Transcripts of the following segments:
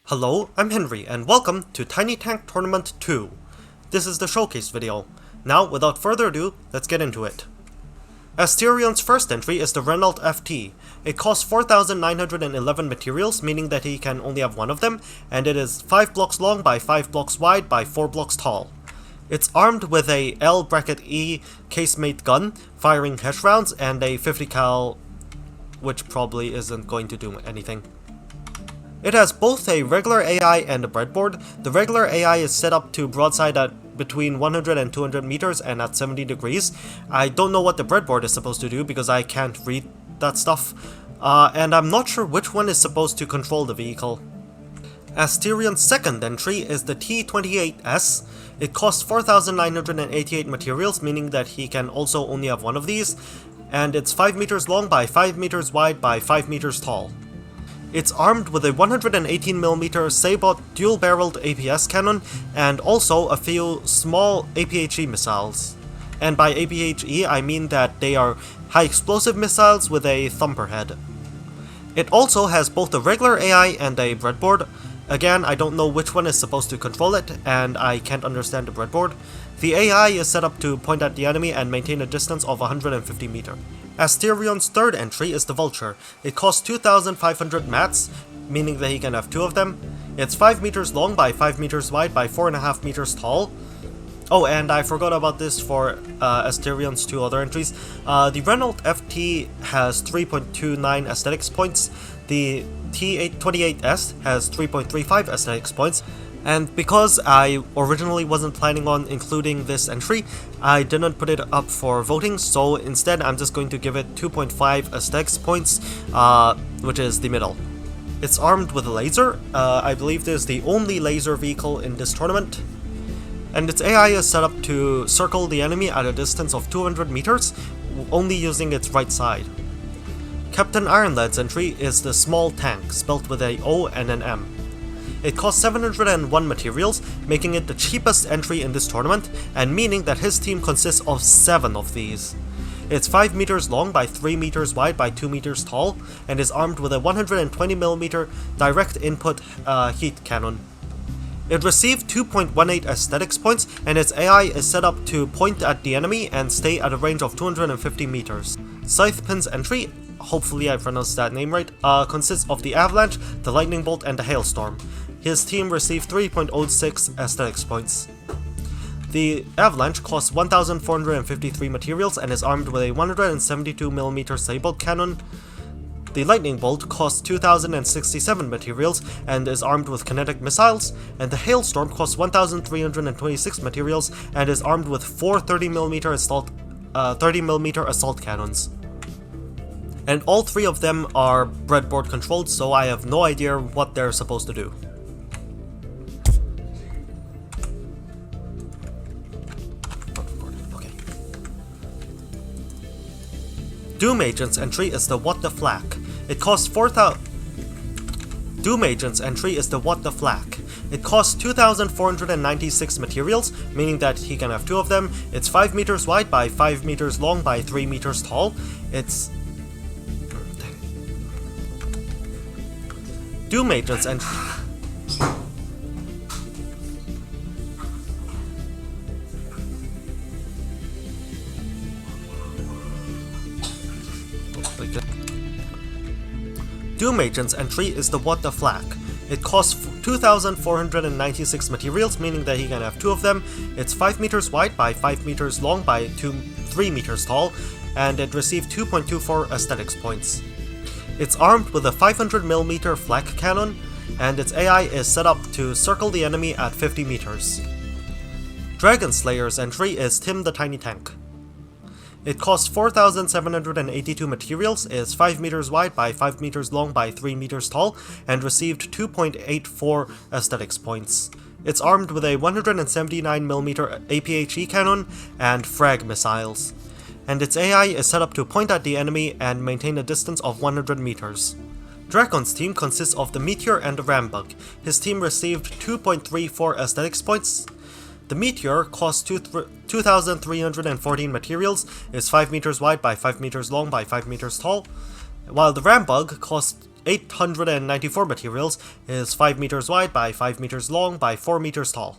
Hello, I'm Henry, and welcome to Tiny Tank Tournament 2. This is the showcase video. Now, without further ado, let's get into it. Asterion's first entry is the Reynold FT. It costs 4,911 materials, meaning that he can only have one of them, and it is 5 blocks long by 5 blocks wide by 4 blocks tall. It's armed with a L-E casemate gun, firing HESH rounds, and a 50 cal, which probably isn't going to do anything. It has both a regular AI and a breadboard. The regular AI is set up to broadside at between 100 and 200 meters and at 70 degrees. I don't know what the breadboard is supposed to do because I can't read that stuff. And I'm not sure which one is supposed to control the vehicle. Asterion's second entry is the T28S. It costs 4,988 materials, meaning that he can also only have one of these. And it's 5 meters long by 5 meters wide by 5 meters tall. It's armed with a 118mm Neti dual-barreled APS cannon and also a few small APHE missiles. And by APHE I mean that they are high-explosive missiles with a thumper head. It also has both a regular AI and a breadboard. Again, I don't know which one is supposed to control it, and I can't understand the breadboard. The AI is set up to point at the enemy and maintain a distance of 150 meters. Asterion's third entry is the Vulture. It costs 2,500 mats, meaning that he can have 2 of them. It's 5 meters long by 5 meters wide by 4.5 meters tall. Oh, and I forgot about this for Asterion's 2 other entries. The Reynold FT has 3.29 aesthetics points. The T28S has 3.35 aesthetics points. And because I originally wasn't planning on including this entry, I didn't put it up for voting, so instead I'm just going to give it 2.5 aesthetics points, which is the middle. It's armed with a laser. I believe this is the only laser vehicle in this tournament. And its AI is set up to circle the enemy at a distance of 200 meters, only using its right side. Captain Ironlead's entry is the small tank, spelt with a O and an M. It costs 701 materials, making it the cheapest entry in this tournament, and meaning that his team consists of 7 of these. It's 5 meters long by 3 meters wide by 2 meters tall, and is armed with a 120mm direct input heat cannon. It received 2.18 aesthetics points, and its AI is set up to point at the enemy and stay at a range of 250 meters. Scythepin's entry, hopefully I pronounced that name right, consists of the Avalanche, the Lightning Bolt, and the Hailstorm. His team received 3.06 aesthetics points. The Avalanche costs 1,453 materials and is armed with a 172mm Neti cannon. The Lightning Bolt costs 2,067 materials and is armed with kinetic missiles, and the Hailstorm costs 1,326 materials and is armed with 4 30mm assault cannons. And all 3 of them are breadboard controlled, so I have no idea what they're supposed to do. Doom Agent's entry is the What the Flak. It costs 4,000. Doom Agent's entry is the What the Flak. It costs 2,496 materials, meaning that he can have 2 of them. It's 5 meters wide by 5 meters long by 3 meters tall. It's Doom Agent's entry. Doom Agent's entry is the What the Flak. It costs 2,496 materials, meaning that he can have 2 of them. It's 5 meters wide by 5 meters long by 3 meters tall, and it received 2.24 aesthetics points. It's armed with a 500mm flak cannon, and its AI is set up to circle the enemy at 50 meters. Dragon Slayer's entry is Tim the Tiny Tank. It costs 4,782 materials, is 5 meters wide by 5 meters long by 3 meters tall, and received 2.84 aesthetics points. It's armed with a 179mm APHE cannon and frag missiles, and its AI is set up to point at the enemy and maintain a distance of 100 meters. Dracon's team consists of the Meteor and the Rambug. His team received 2.34 aesthetics points. The Meteor costs 2,314 materials, is 5 meters wide by 5 meters long by 5 meters tall, while the Rambug costs 894 materials, is 5 meters wide by 5 meters long by 4 meters tall.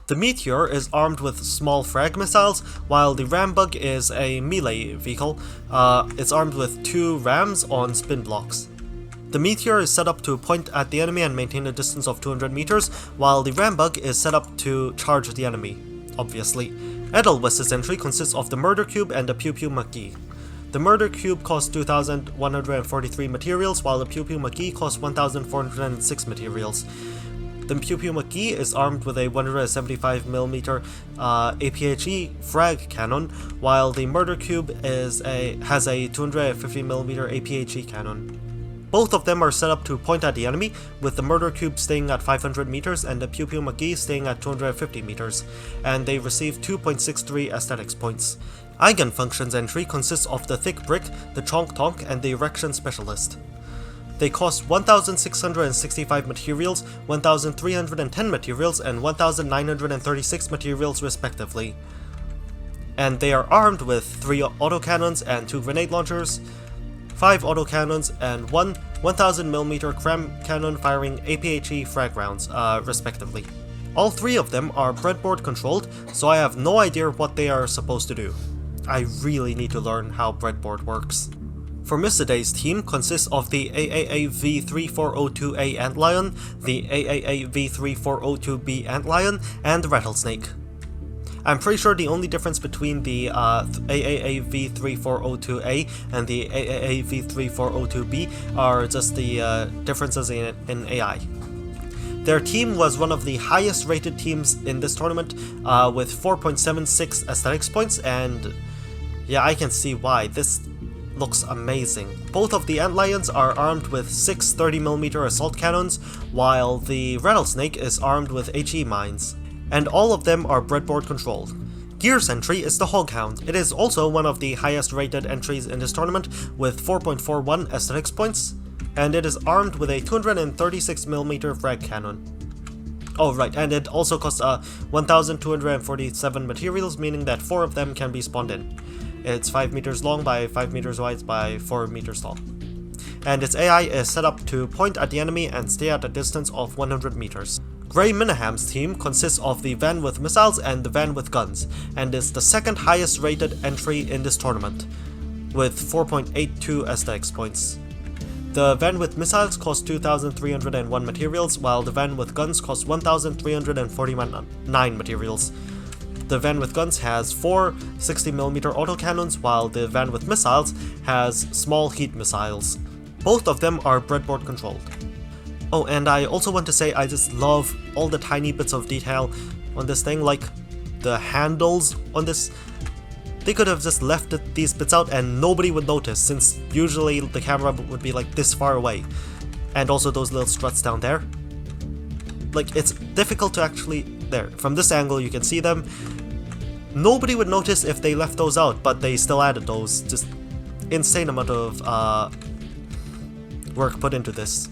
The Meteor is armed with small frag missiles, while the Rambug is a melee vehicle. It's armed with 2 rams on spin blocks. The Meteor is set up to point at the enemy and maintain a distance of 200 meters, while the Rambug is set up to charge the enemy, obviously. Edelweiss' entry consists of the Murder Cube and the Pew Pew McGee. The Murder Cube costs 2,143 materials, while the Pew Pew McGee costs 1,406 materials. The Pew Pew McGee is armed with a 175mm APHE frag cannon, while the Murder Cube has a 250mm APHE cannon. Both of them are set up to point at the enemy, with the Murder Cube staying at 500 meters and the Pew Pew McGee staying at 250 meters, and they receive 2.63 aesthetics points. Eigenfunction's entry consists of the Thick Brick, the Chonk Tonk, and the Erection Specialist. They cost 1,665 materials, 1,310 materials, and 1,936 materials respectively. And they are armed with 3 autocannons and 2 grenade launchers, 5 autocannons, and 1 1000mm cram cannon firing APHE frag rounds, respectively. All 3 of them are breadboard controlled, so I have no idea what they are supposed to do. I really need to learn how breadboard works. Formicidae's team consists of the AAA V3402A Antlion, the AAA V3402B Antlion, and the Rattlesnake. I'm pretty sure the only difference between the AAA V3402A and the AAA V3402B are just the differences in AI. Their team was one of the highest rated teams in this tournament, with 4.76 aesthetics points, and yeah, I can see why. This looks amazing. Both of the Antlions are armed with 6 30mm assault cannons, while the Rattlesnake is armed with HE mines. And all of them are breadboard controlled. Gear's entry is the Hoghound. It is also one of the highest rated entries in this tournament, with 4.41 aesthetics points, and it is armed with a 236mm frag cannon. Oh right, and it also costs 1,247 materials, meaning that 4 of them can be spawned in. It's 5 meters long by 5 meters wide by 4 meters tall. And its AI is set up to point at the enemy and stay at a distance of 100 meters. Gray Minaham's team consists of the Van with missiles and the Van with guns, and is the second highest rated entry in this tournament, with 4.82 aesthetics points. The Van with missiles costs 2,301 materials, while the Van with guns costs 1,349 materials. The Van with guns has 4 60mm autocannons, while the Van with missiles has small heat missiles. Both of them are breadboard controlled. Oh, and I also want to say I just love all the tiny bits of detail on this thing, like the handles on this. They could have just left these bits out and nobody would notice, since usually the camera would be like this far away. And also those little struts down there. Like, it's difficult to actually... There, from this angle you can see them. Nobody would notice if they left those out, but they still added those. Just insane amount of work put into this.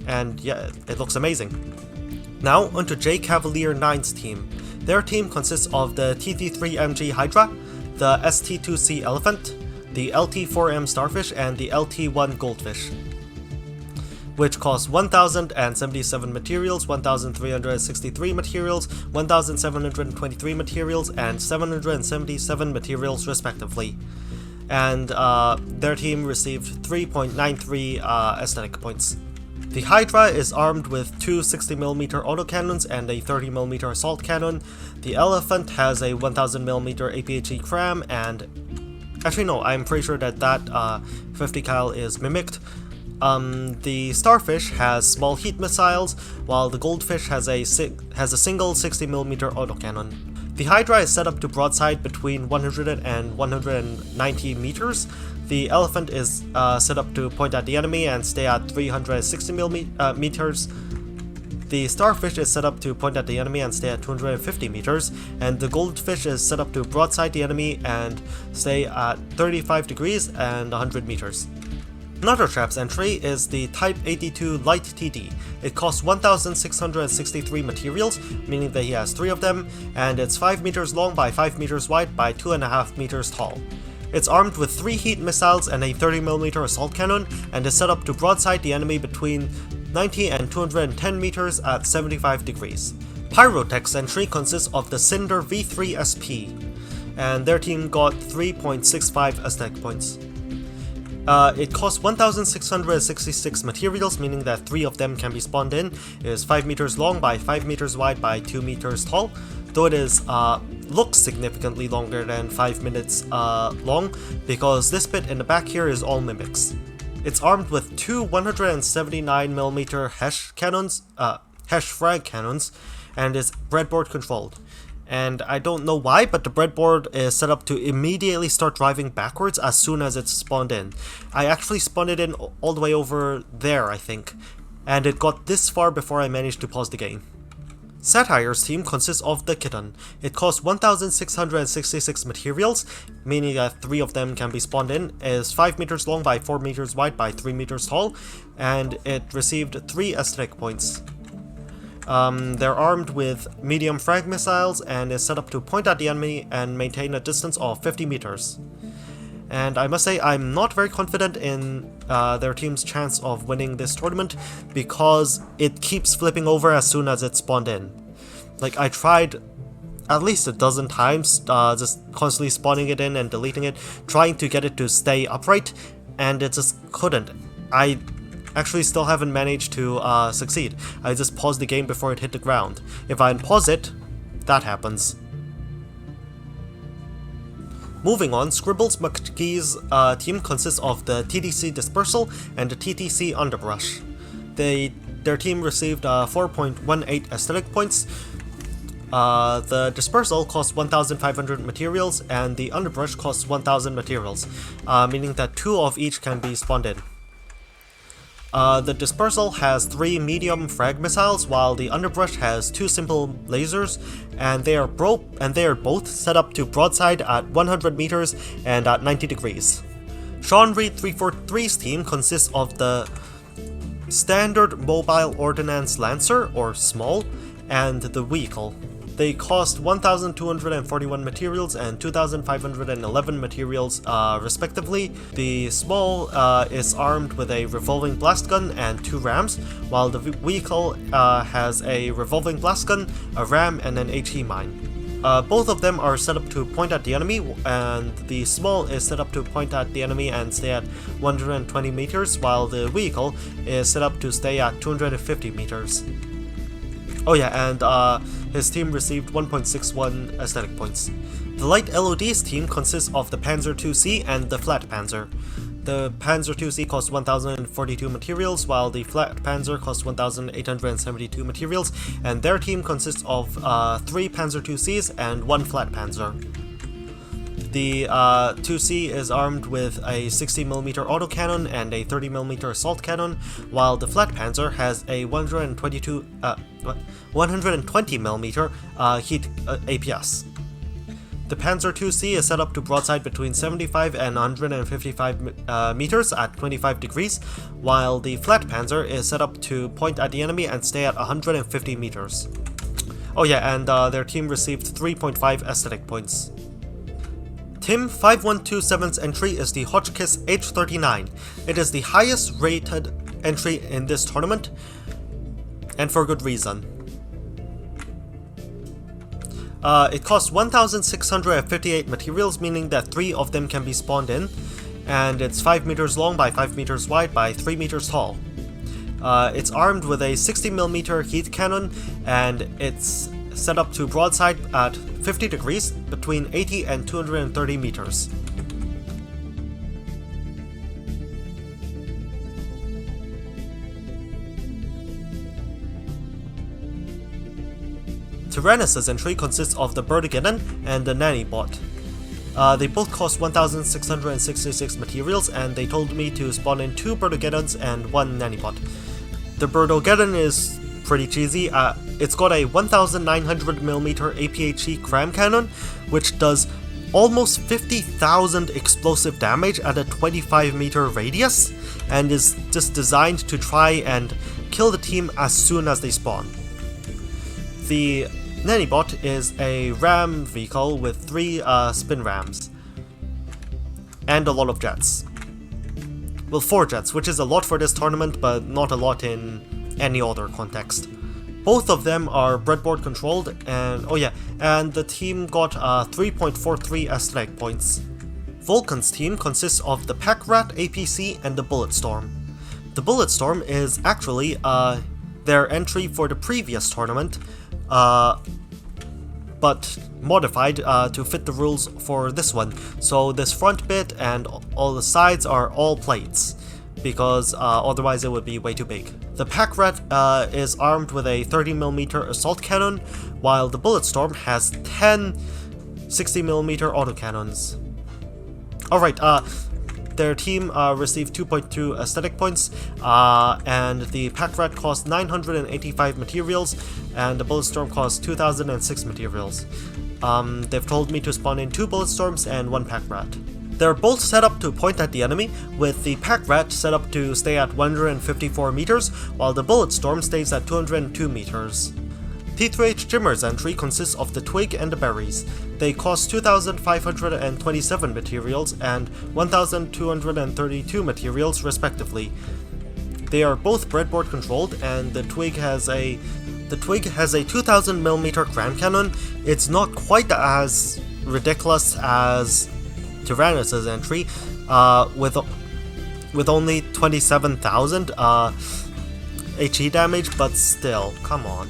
And yeah, it looks amazing. Now onto J Cavalier 9's team. Their team consists of the TT3MG Hydra, the ST2C Elephant, the LT4M Starfish, and the LT1 Goldfish, which costs 1,077 materials, 1,363 materials, 1,723 materials, and 777 materials respectively. And their team received 3.93 aesthetic points. The Hydra is armed with 2 60mm autocannons and a 30mm assault cannon. The Elephant has a 1000mm APHE cram, and actually no, I'm pretty sure that 50 cal is mimicked. The Starfish has small heat missiles, while the Goldfish has a single 60mm autocannon. The Hydra is set up to broadside between 100 and 190 meters. The Elephant is set up to point at the enemy and stay at 360 meters. The Starfish is set up to point at the enemy and stay at 250 meters, and the Goldfish is set up to broadside the enemy and stay at 35 degrees and 100 meters. Nuttertrap's entry is the Type 82 Light TD. It costs 1,663 materials, meaning that he has 3 of them, and it's 5 meters long by 5 meters wide by 2.5 meters tall. It's armed with 3 heat missiles and a 30mm assault cannon, and is set up to broadside the enemy between 90 and 210 meters at 75 degrees. Pyrotech Century consists of the Cinder V3 SP, and their team got 3.65 aesthetic points. It costs 1,666 materials, meaning that 3 of them can be spawned in. It is 5 meters long by 5 meters wide by 2 meters tall, though it is looks significantly longer than 5 minutes long, because this bit in the back here is all mimics. It's armed with 2 179mm HESH cannons, HESH frag cannons, and is breadboard controlled. And I don't know why, but the breadboard is set up to immediately start driving backwards as soon as it's spawned in. I actually spawned it in all the way over there, I think, and it got this far before I managed to pause the game. Satire's team consists of the Kitten. It costs 1,666 materials, meaning that 3 of them can be spawned in, is 5 meters long by 4 meters wide by 3 meters tall, and it received 3 aesthetic points. They're armed with medium frag missiles and is set up to point at the enemy and maintain a distance of 50 meters. And I must say, I'm not very confident in their team's chance of winning this tournament, because it keeps flipping over as soon as it's spawned in. Like, I tried at least a dozen times, just constantly spawning it in and deleting it, trying to get it to stay upright, and it just couldn't. I actually still haven't managed to succeed. I just paused the game before it hit the ground. If I unpause it, that happens. Moving on, Scribbles McGee's team consists of the TTC Dispersal and the TTC Underbrush. Their team received 4.18 aesthetic points. The Dispersal costs 1,500 materials and the Underbrush costs 1,000 materials, meaning that 2 of each can be spawned in. The Dispersal has 3 medium frag missiles, while the Underbrush has 2 simple lasers, and they are both set up to broadside at 100 meters and at 90 degrees. Sean Reed 343's team consists of the Standard Mobile Ordnance Lancer, or SMAL, and the Vehicle. They cost 1,241 materials and 2,511 materials respectively. The SMAL is armed with a revolving blast gun and 2 rams, while the Vehicle has a revolving blast gun, a ram, and an HE mine. Both of them are set up to point at the enemy, and the SMAL is set up to point at the enemy and stay at 120 meters, while the Vehicle is set up to stay at 250 meters. Oh yeah, and his team received 1.61 aesthetic points. The Light LOD's team consists of the Panzer IIC and the Flat Panzer. The Panzer IIC costs 1,042 materials, while the Flat Panzer costs 1,872 materials, and their team consists of 3 Panzer IICs and 1 Flat Panzer. The 2C is armed with a 60mm autocannon and a 30mm assault cannon, while the Flat Panzer has a 120mm heat APS. The Panzer 2C is set up to broadside between 75 and 155 meters at 25 degrees, while the Flat Panzer is set up to point at the enemy and stay at 150 meters. Oh yeah, and their team received 3.5 aesthetic points. Tim 5127's entry is the Hotchkiss H39. It is the highest rated entry in this tournament, and for good reason. It costs 1,658 materials, meaning that 3 of them can be spawned in, and it's 5 meters long by 5 meters wide by 3 meters tall. It's armed with a 60mm heat cannon, and it's set up to broadside at 50 degrees between 80 and 230 meters. Tyrannosaurus' entry consists of the Birdogeddon and the Neti Bot. They both cost 1,666 materials, and they told me to spawn in 2 Birdogeddons and 1 Neti Bot. The Birdogeddon is pretty cheesy. It's got a 1,900mm APHE cram cannon, which does almost 50,000 explosive damage at a 25-meter radius, and is just designed to try and kill the team as soon as they spawn. The Neti Bot is a ram vehicle with 3 spin rams. and a lot of jets. Well, 4 jets, which is a lot for this tournament, but not a lot in any other context. Both of them are breadboard controlled, and oh yeah, and the team got 3.43 aesthetic points. Vulcan's team consists of the Pack Rat, APC, and the Bulletstorm. The Bulletstorm is actually their entry for the previous tournament, but modified to fit the rules for this one. So this front bit and all the sides are all plates, because otherwise it would be way too big. The Pack Rat is armed with a 30mm assault cannon, while the Bulletstorm has 10 60mm autocannons. Alright, their team received 2.2 aesthetic points, and the Pack Rat cost 985 materials, and the Bulletstorm cost 2006 materials. They've told me to spawn in 2 Bulletstorms and 1 Pack Rat. They're both set up to point at the enemy, with the Pack Rat set up to stay at 154 meters, while the Bulletstorm stays at 202 meters. T3H Jimmer's entry consists of the Twig and the Berries. They cost 2,527 materials and 1,232 materials respectively. They are both breadboard controlled, and the Twig has a 2,000mm grand cannon. It's not quite as ridiculous as Tyrannosaurus' entry, with only 27,000 HE damage, but still, come on.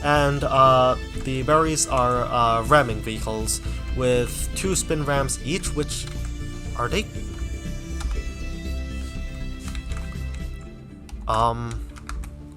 And the Berries are ramming vehicles with 2 spin rams each, which are they?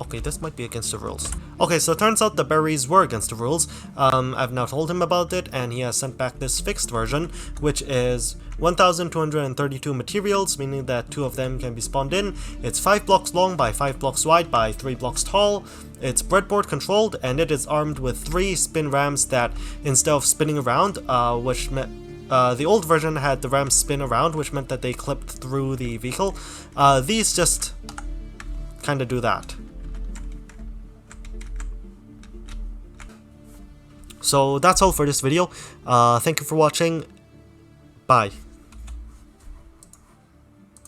Okay, this might be against the rules. Okay, so it turns out the Berries were against the rules. I've now told him about it, and he has sent back this fixed version, which is 1,232 materials, meaning that 2 of them can be spawned in. It's 5 blocks long by 5 blocks wide by 3 blocks tall. It's breadboard controlled, and it is armed with 3 spin rams that, instead of spinning around, which meant the old version had the rams spin around, which meant that they clipped through the vehicle. These just kinda do that. So that's all for this video. Thank you for watching. Bye.